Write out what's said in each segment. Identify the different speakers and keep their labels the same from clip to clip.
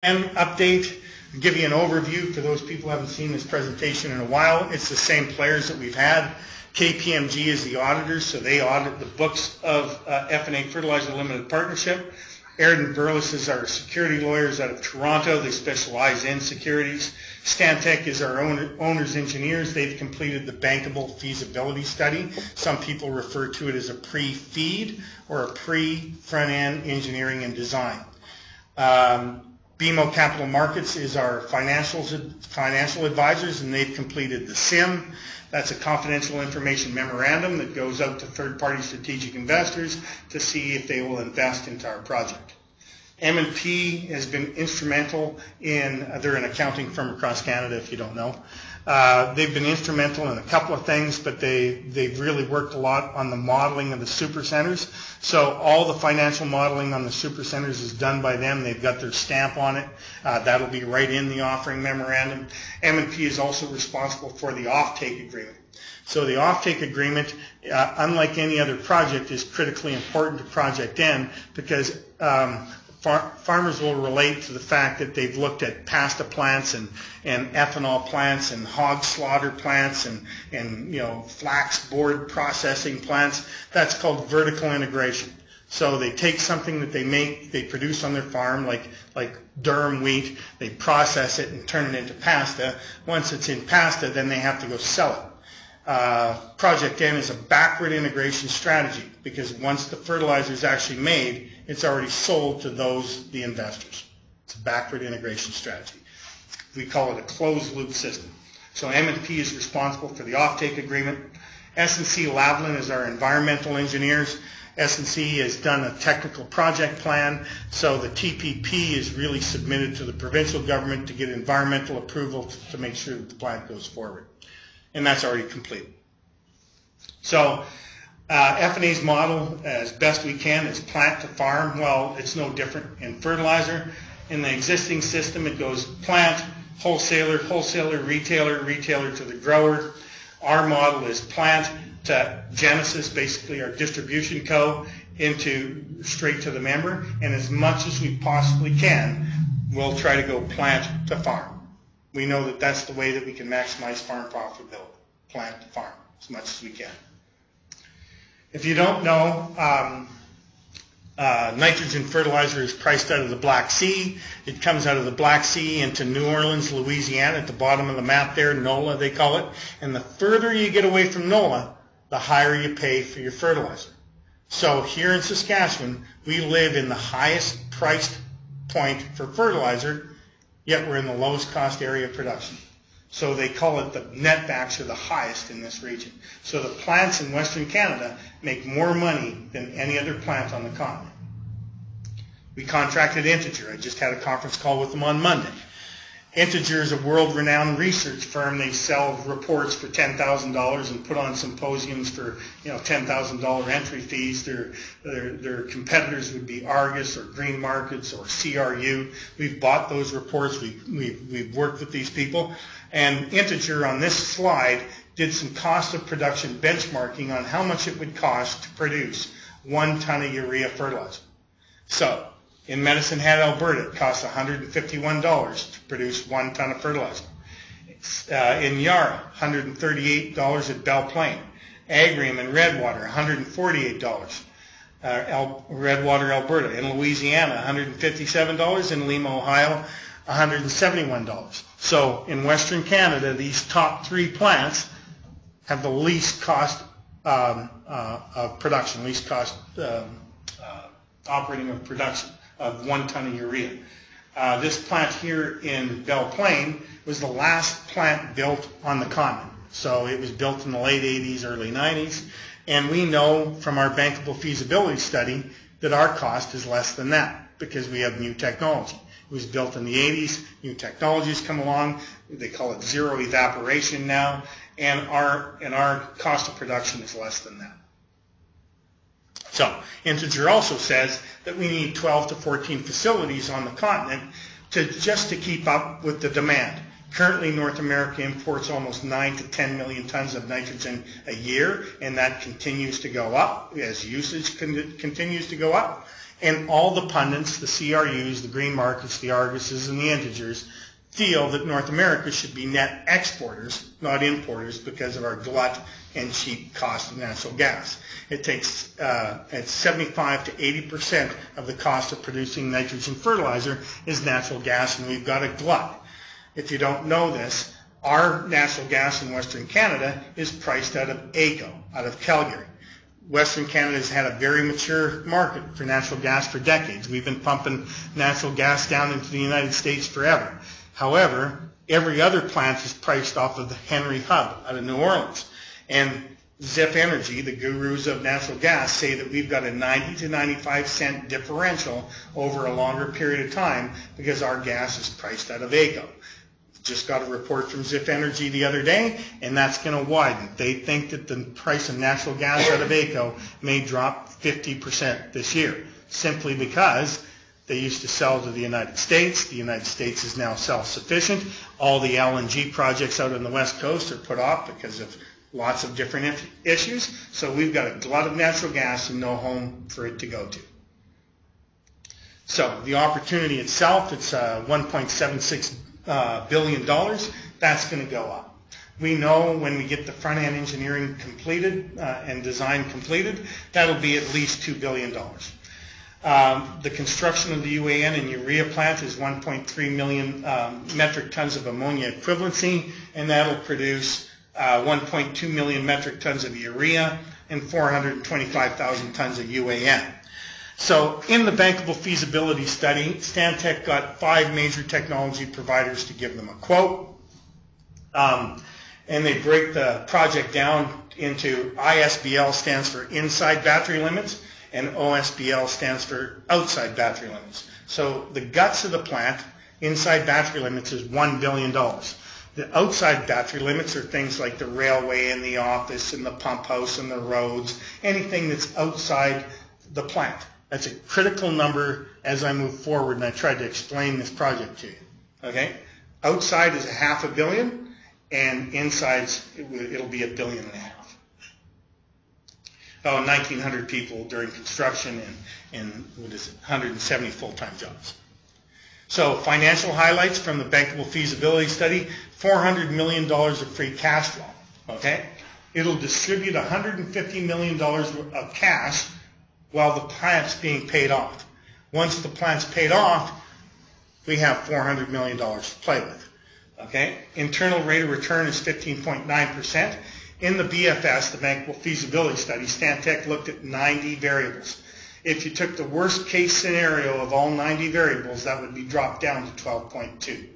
Speaker 1: Update, give you an overview for those people who haven't seen this presentation in a while. It's the same players that we've had. KPMG is the auditor, so they audit the books of FNA Fertilizer Limited Partnership. Airden Burles is our security lawyers out of Toronto. They specialize in securities. Stantec is our owner's engineers. They've completed the bankable feasibility study. Some people refer to it as a pre-FEED or a pre-front-end engineering and design. BMO Capital Markets is our financial advisors, and they've completed the SIM. That's a confidential information memorandum that goes out to third-party strategic investors to see if they will invest into our project. M&P has been instrumental in, they're an accounting firm across Canada if you don't know. They've been instrumental in a couple of things, but they've really worked a lot on the modeling of the super centers. So all the financial modeling on the super centers is done by them. They've got their stamp on it. That'll be right in the offering memorandum. M&P is also responsible for the offtake agreement. So the offtake agreement, unlike any other project, is critically important to ProjectN because farmers will relate to the fact that they've looked at pasta plants and ethanol plants and hog slaughter plants and flax board processing plants. That's called vertical integration. So they take something that they produce on their farm, like durum wheat, they process it and turn it into pasta. Once it's in pasta, then they have to go sell it. ProjectN is a backward integration strategy because once the fertilizer is actually made, it's already sold to the investors. It's a backward integration strategy. We call it a closed loop system. So M&P is responsible for the offtake agreement. S&C Lavalin is our environmental engineers. S&C has done a technical project plan, so the TPP is really submitted to the provincial government to get environmental approval to make sure that the plant goes forward. And that's already completed. So FNA's model, as best we can, is plant to farm. Well, it's no different in fertilizer. In the existing system, it goes plant, wholesaler, retailer to the grower. Our model is plant to Genesis, basically our distribution co, straight to the member. And as much as we possibly can, we'll try to go plant to farm. We know that that's the way that we can maximize farm profitability, plant to farm, as much as we can. If you don't know, nitrogen fertilizer is priced out of the Black Sea. It comes out of the Black Sea into New Orleans, Louisiana, at the bottom of the map there, NOLA they call it. And the further you get away from NOLA, the higher you pay for your fertilizer. So here in Saskatchewan, we live in the highest priced point for fertilizer, yet we're in the lowest cost area of production. So they call it the netbacks are the highest in this region. So the plants in Western Canada make more money than any other plant on the continent. We contracted Integer. I just had a conference call with them on Monday. Integer is a world-renowned research firm. They sell reports for $10,000 and put on symposiums for $10,000 entry fees. Their competitors would be Argus or Green Markets or CRU. We've bought those reports. We've worked with these people. And Integer on this slide did some cost of production benchmarking on how much it would cost to produce 1 ton of urea fertilizer. So in Medicine Hat, Alberta, it costs $151 to produce 1 ton of fertilizer. In Yarra, $138 at Belle Plaine. Agrium in Redwater, $148. Redwater, Alberta. In Louisiana, $157. In Lima, Ohio, $171. So in Western Canada, these top 3 plants have the least cost of production, least cost operating of production of 1 ton of urea. This plant here in Belle Plaine was the last plant built on the continent. So it was built in the late 80s, early 90s. And we know from our bankable feasibility study that our cost is less than that because we have new technology. It was built in the 80s. New technologies come along. They call it zero evaporation now. And our cost of production is less than that. So Integer also says that we need 12 to 14 facilities on the continent just to keep up with the demand. Currently, North America imports almost 9 to 10 million tons of nitrogen a year, and that continues to go up as usage continues to go up. And all the pundits, the CRUs, the green markets, the Arguses, and the Integers feel that North America should be net exporters, not importers, because of our glut and cheap cost of natural gas. It takes at 75 to 80% of the cost of producing nitrogen fertilizer is natural gas, and we've got a glut. If you don't know this, our natural gas in Western Canada is priced out of AECO, out of Calgary. Western Canada has had a very mature market for natural gas for decades. We've been pumping natural gas down into the United States forever. However, every other plant is priced off of the Henry Hub out of New Orleans. And Zip Energy, the gurus of natural gas, say that we've got a 90 to 95 cent differential over a longer period of time because our gas is priced out of AECO. Just got a report from Zip Energy the other day, and that's going to widen. They think that the price of natural gas out of AECO may drop 50% this year, simply because they used to sell to the United States. The United States is now self-sufficient. All the LNG projects out on the West Coast are put off because of lots of different issues. So we've got a glut of natural gas and no home for it to go to. So the opportunity itself, it's $1.76 billion. That's going to go up. We know when we get the front-end engineering completed and design completed, that'll be at least $2 billion. The construction of the UAN and urea plant is 1.3 million metric tons of ammonia equivalency, and that'll produce 1.2 million metric tons of urea and 425,000 tons of UAN. So in the bankable feasibility study, Stantec got 5 major technology providers to give them a quote. And they break the project down into ISBL stands for inside battery limits, and OSBL stands for outside battery limits. So the guts of the plant, inside battery limits, is $1 billion. The outside battery limits are things like the railway and the office and the pump house and the roads, anything that's outside the plant. That's a critical number as I move forward, and I tried to explain this project to you. Okay? Outside is $500 million, and inside it'll be $1.5 billion. 1,900 people during construction and 170 full-time jobs. So financial highlights from the bankable feasibility study: $400 million of free cash flow. Okay? It'll distribute $150 million of cash while the plant's being paid off. Once the plant's paid off, we have $400 million to play with. Okay? Internal rate of return is 15.9%. In the BFS, the bankable feasibility study, Stantec looked at 90 variables. If you took the worst case scenario of all 90 variables, that would be dropped down to 12.2.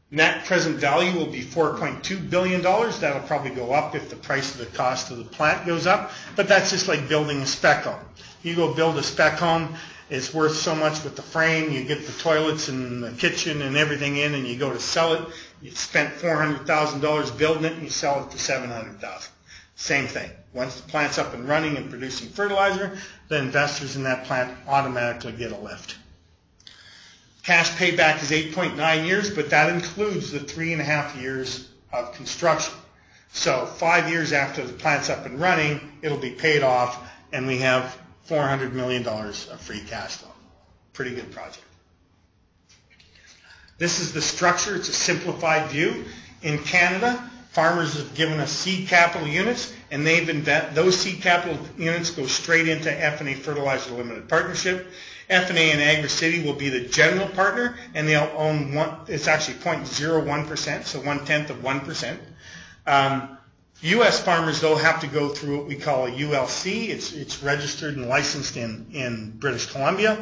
Speaker 1: Net present value will be $4.2 billion. That'll probably go up if the price of the cost of the plant goes up, but that's just like building a spec home. You go build a spec home, it's worth so much with the frame, you get the toilets and the kitchen and everything in, and you go to sell it, you spent $400,000 building it, and you sell it for $700,000. Same thing. Once the plant's up and running and producing fertilizer, the investors in that plant automatically get a lift. Cash payback is 8.9 years, but that includes the 3.5 years of construction. So 5 years after the plant's up and running, it'll be paid off, and we have $400 million of free cash flow. Pretty good project. This is the structure. It's a simplified view. In Canada, farmers have given us seed capital units, and those seed capital units go straight into FNA Fertilizer Limited Partnership. FNA and AgriCity will be the general partner, and they'll own it's actually 0.01%, so 1/10 of 1%. U.S. farmers, though, have to go through what we call a ULC. It's registered and licensed in British Columbia.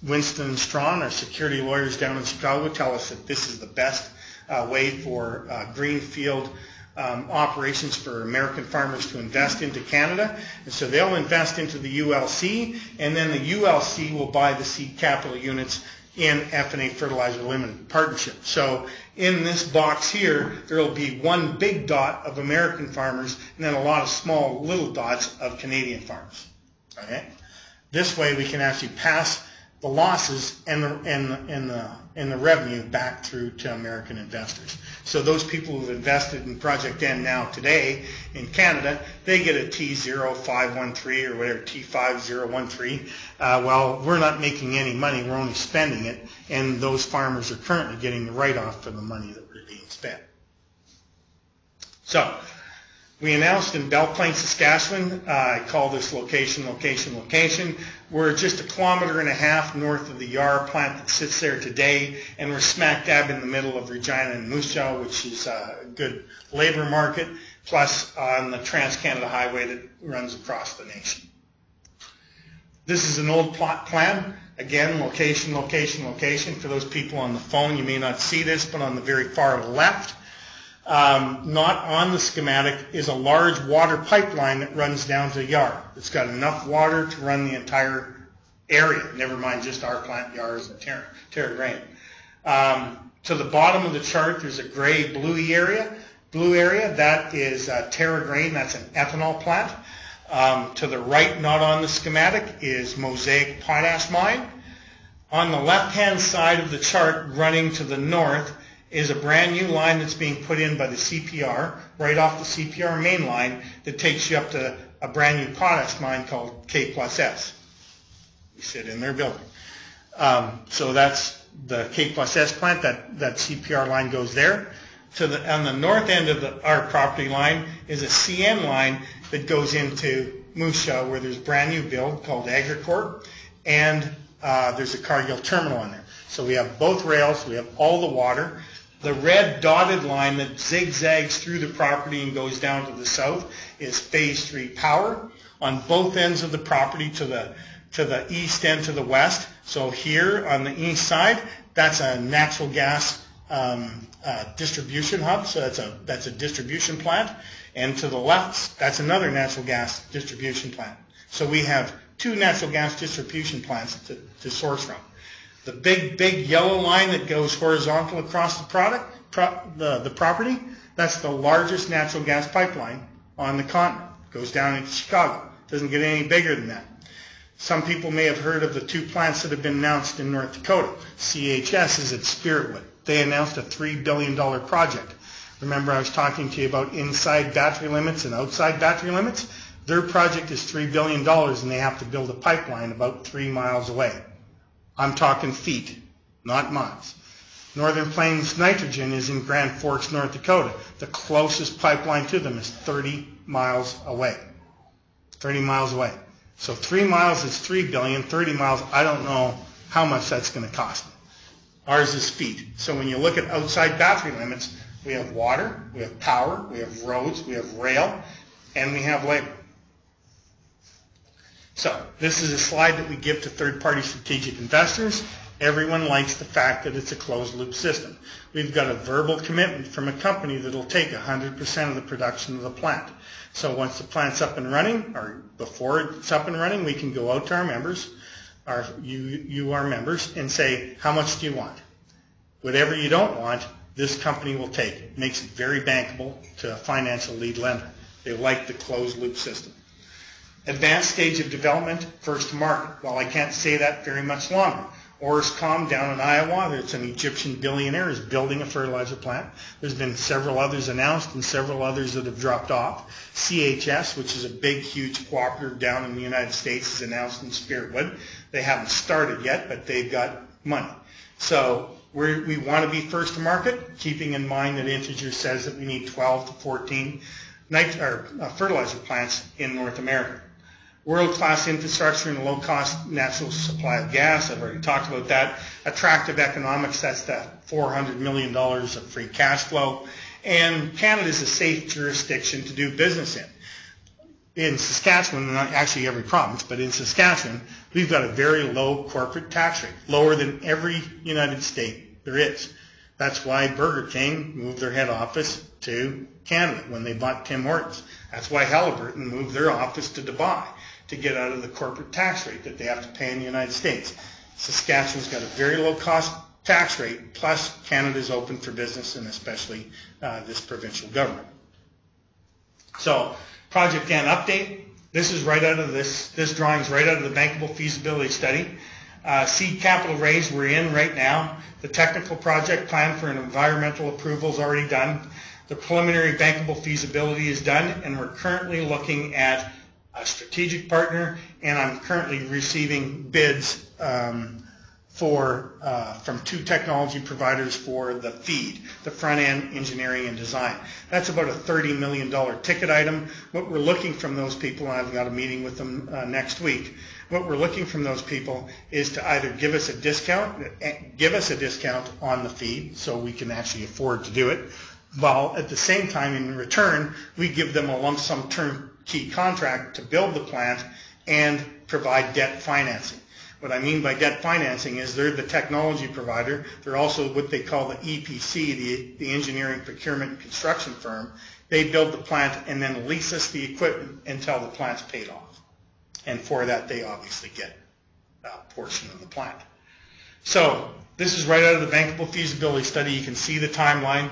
Speaker 1: Winston & Strawn, our security lawyers down in Chicago, tell us that this is the best way for greenfield operations for American farmers to invest into Canada. And so they'll invest into the ULC, and then the ULC will buy the seed capital units in FNA Fertilizer Limited Partnership. So in this box here, there will be one big dot of American farmers and then a lot of small little dots of Canadian farmers. Okay? This way we can actually pass the losses and the revenue back through to American investors. So those people who've invested in ProjectN now today in Canada, they get a T0513 or whatever, T5013. Well, we're not making any money, we're only spending it, and those farmers are currently getting the write-off for the money that we're being spent. So we announced in Belle Plaine, Saskatchewan. I call this location. We're just 1.5 kilometers north of the Yar plant that sits there today, and we're smack dab in the middle of Regina and Moose Jaw, which is a good labor market, plus on the Trans-Canada Highway that runs across the nation. This is an old plot plan. Again, location. For those people on the phone, you may not see this, but on the very far left, not on the schematic, is a large water pipeline that runs down to Yar. It's got enough water to run the entire area, never mind just our plant, Yar's and Terra Grain. To the bottom of the chart, there's a gray-blue area. That is Terra Grain. That's an ethanol plant. To the right, not on the schematic, is Mosaic Potash Mine. On the left-hand side of the chart, running to the north, is a brand new line that's being put in by the CPR, right off the CPR main line, that takes you up to a brand new potash mine called K+S. We sit in their building. So that's the K+S plant. That CPR line goes there. On the north end of our property line is a CN line that goes into Moose Jaw, where there's a brand new build called AgriCorp, and there's a Cargill terminal on there. So we have both rails, we have all the water. The red dotted line that zigzags through the property and goes down to the south is Phase 3 power on both ends of the property, to the east and to the west. So here on the east side, that's a natural gas distribution hub, so that's a distribution plant. And to the left, that's another natural gas distribution plant. So we have 2 natural gas distribution plants to source from. The big yellow line that goes horizontal across the property, that's the largest natural gas pipeline on the continent. It goes down into Chicago. It doesn't get any bigger than that. Some people may have heard of the 2 plants that have been announced in North Dakota. CHS is at Spiritwood. They announced a $3 billion project. Remember I was talking to you about inside battery limits and outside battery limits? Their project is $3 billion, and they have to build a pipeline about 3 miles away. I'm talking feet, not miles. Northern Plains Nitrogen is in Grand Forks, North Dakota. The closest pipeline to them is 30 miles away. 30 miles away. So 3 miles is $3 billion. 30 miles, I don't know how much that's going to cost them. Ours is feet. So when you look at outside battery limits, we have water, we have power, we have roads, we have rail, and we have labor. So this is a slide that we give to third-party strategic investors. Everyone likes the fact that it's a closed-loop system. We've got a verbal commitment from a company that will take 100% of the production of the plant. So once the plant's up and running, or before it's up and running, we can go out to our members, our members, and say, how much do you want? Whatever you don't want, this company will take it. It makes it very bankable to a financial lead lender. They like the closed-loop system. Advanced stage of development, first to market. Well, I can't say that very much longer. Orascom down in Iowa, it's an Egyptian billionaire, is building a fertilizer plant. There's been several others announced and several others that have dropped off. CHS, which is a big, huge cooperative down in the United States, is announced in Spiritwood. They haven't started yet, but they've got money. So we want to be first to market, keeping in mind that Integer says that we need 12 to 14 fertilizer plants in North America. World-class infrastructure and low-cost natural supply of gas. I've already talked about that. Attractive economics, that's the $400 million of free cash flow. And Canada is a safe jurisdiction to do business in. In Saskatchewan, not actually every province, but in Saskatchewan, we've got a very low corporate tax rate, lower than every United state there is. That's why Burger King moved their head office to Canada when they bought Tim Hortons. That's why Halliburton moved their office to Dubai, to get out of the corporate tax rate that they have to pay in the United States. Saskatchewan's got a very low cost tax rate, plus Canada's open for business, and especially this provincial government. So, ProjectN update. This is right out of this drawing's right out of the bankable feasibility study. Seed capital raise we're in right now. The technical project plan for an environmental approval is already done. The preliminary bankable feasibility is done, and we're currently looking at a strategic partner, and I'm currently receiving bids from 2 technology providers for the feed, the front-end engineering and design. That's about a $30 million ticket item. What we're looking from those people, and I've got a meeting with them next week, what we're looking from those people is to either give us a discount on the feed so we can actually afford to do it, while at the same time in return we give them a lump sum turnkey contract to build the plant and provide debt financing. What I mean by debt financing is they're the technology provider. They're also what they call the EPC, the engineering, procurement, and construction firm. They build the plant and then lease us the equipment until the plant's paid off. And for that, they obviously get a portion of the plant. So this is right out of the bankable feasibility study. You can see the timeline.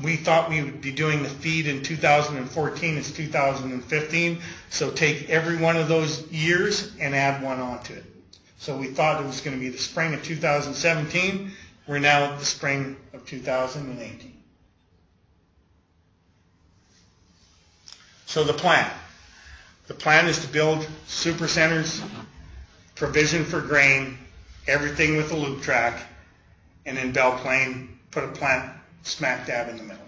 Speaker 1: We thought we would be doing the feed in 2014. It's 2015. So take every one of those years and add one onto it. So we thought it was going to be the spring of 2017. We're now at the spring of 2018. So the plan. The plan is to build super centers, provision for grain, everything with a loop track, and in Belle Plaine, put a plant smack dab in the middle.